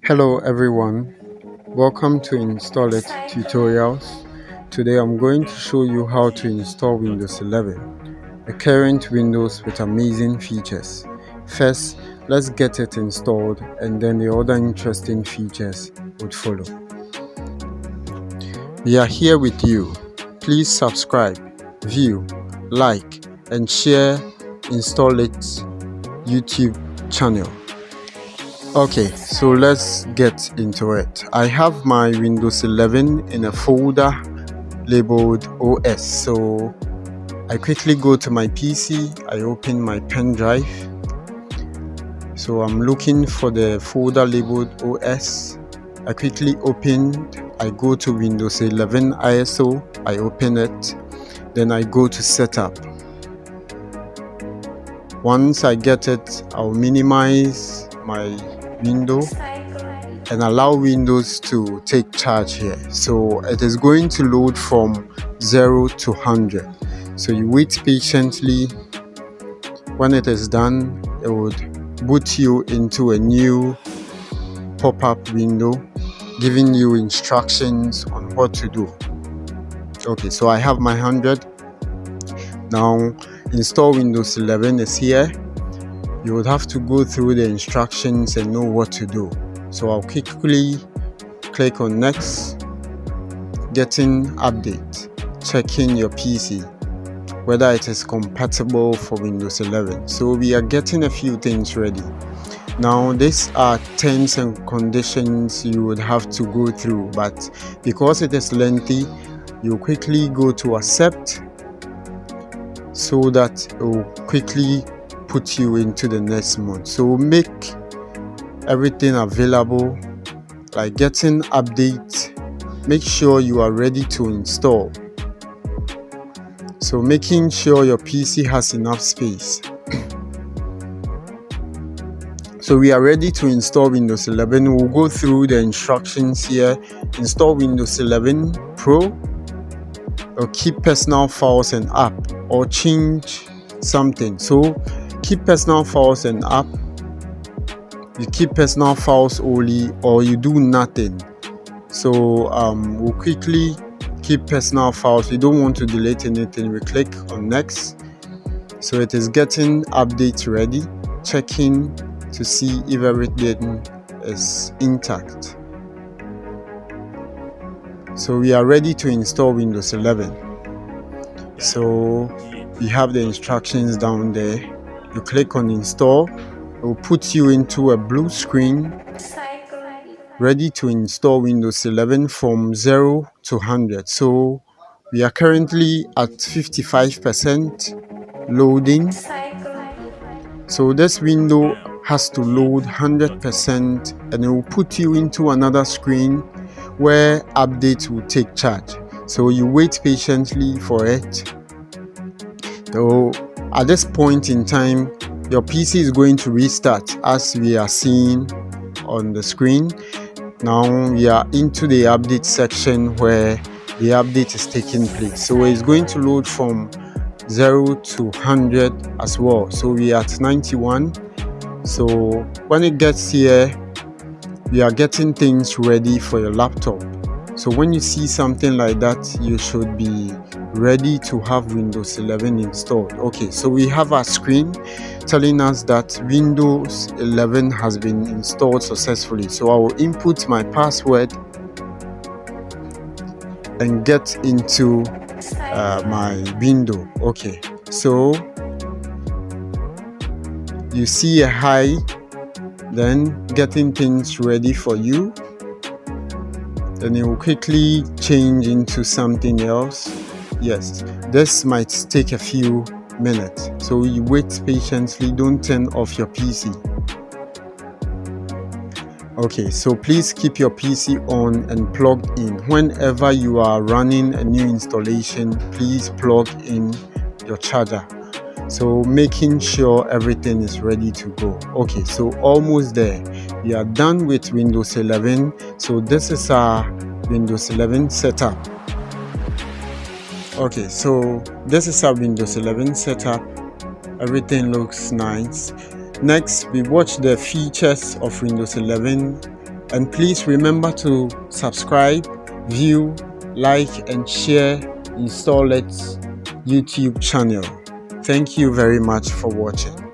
Hello everyone, welcome to Install It tutorials. Today I'm going to show you how to install Windows 11, a current Windows with amazing features. First, let's get it installed and then the other interesting features would follow. We are here with you. Please subscribe, view, like and share Install It YouTube channel. Okay, so let's get into it. I have my Windows 11 in a folder labeled OS. So I quickly go to my PC, I open my pen drive. So I'm looking for the folder labeled OS. I quickly I go to Windows 11 ISO, I open it, then I go to setup. Once I get it, I'll minimize my window and allow Windows to take charge here. So it is going to load from 0 to 100. So you wait patiently. When it is done, it would boot you into a new pop-up window giving you instructions on what to do. Okay, so I have my 100. Now install Windows 11 is here. You would have to go through the instructions and know what to do. So I'll quickly click on next, getting update, checking your PC whether it is compatible for Windows 11. So we are getting a few things ready. Now these are terms and conditions you would have to go through, but because it is lengthy, you quickly go to accept so that it will quickly put you into the next month. So make everything available, like getting updates. Make sure you are ready to install. So making sure your PC has enough space. So we are ready to install Windows 11. We'll go through the instructions here. Install Windows 11 Pro, or keep personal files and app, or change something. So keep personal files and app. You keep personal files only, or you do nothing. So we'll quickly keep personal files. We don't want to delete anything. We click on next. So it is getting updates ready, checking to see if everything is intact. So we are ready to install Windows 11. So we have the instructions down there. You click on install. It will put you into a blue screen, ready to install Windows 11 from 0 to 100. So we are currently at 55% loading. So this window has to load 100% and it will put you into another screen where updates will take charge. So you wait patiently for it. So at this point in time, your PC is going to restart, as we are seeing on the screen. Now we are into the update section where the update is taking place. So it's going to load from 0 to 100 as well. So we are at 91. So when it gets here, we are getting things ready for your laptop. So when you see something like that, you should be ready to have Windows 11 installed. Okay, so we have a screen telling us that Windows 11 has been installed successfully. So I will input my password and get into my window. Okay, so you see a hi, then getting things ready for you. Then it will quickly change into something else. Yes, this might take a few minutes, so you wait patiently. Don't turn off your PC. Okay, so please keep your PC on and plugged in. Whenever you are running a new installation, please plug in your charger. So making sure everything is ready to go. Okay, so almost there. We are done with Windows 11. So this is our Windows 11 setup. Okay, so this is our Windows 11 setup. Everything looks nice. Next, we watch the features of Windows 11, and please remember to subscribe, view, like and share Install It YouTube channel. Thank you very much for watching.